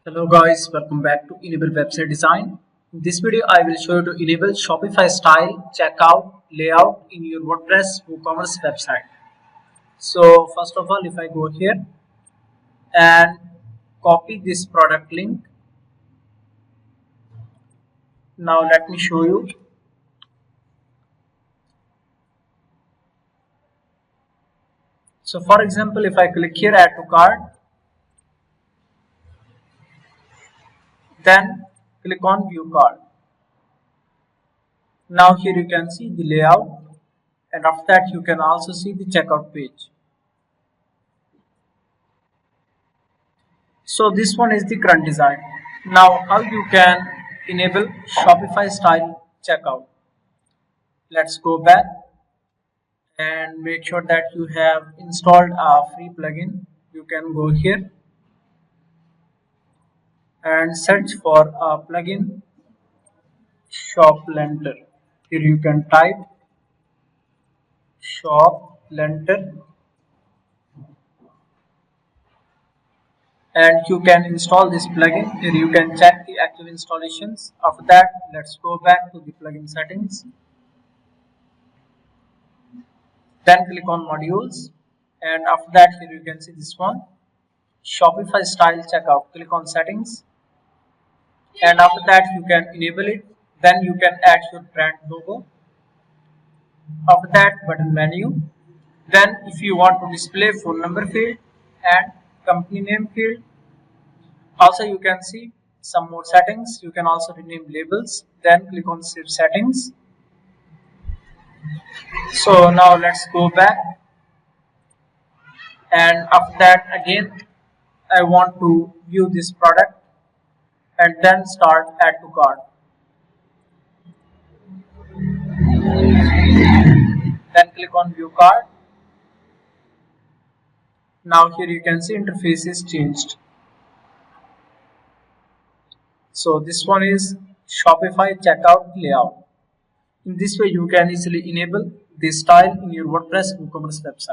Hello guys, welcome back to Enable Website Design. In this video, I will show you to enable Shopify style checkout layout in your WordPress WooCommerce website. So first of all, if I go here and copy this product link, now let me show you. So for example, if I click here add to cart, then click on view cart. Now here you can see the layout, and after that you can also see the checkout page. So this one is the current design. Now how you can enable Shopify style checkout. Let's go back and make sure that you have installed a free plugin. You can go here and search for a plugin Shop Lenter. Here you can type Shop Lenter and you can install this plugin. Here you can check the active installations. After that, let's go back to the plugin settings. Then click on modules, and after that here you can see this one Shopify style checkout. Click on settings, and after that you can enable it. Then you can add your brand logo. After that, button menu. Then if you want to display phone number field and company name field, also you can see some more settings. You can also rename labels. Then click on save settings. So now let's go back, and after that again I want to view this product and then start add to cart. Then click on view cart. Now here you can see interface is changed. So this one is Shopify checkout layout. In this way you can easily enable this style in your WordPress WooCommerce website.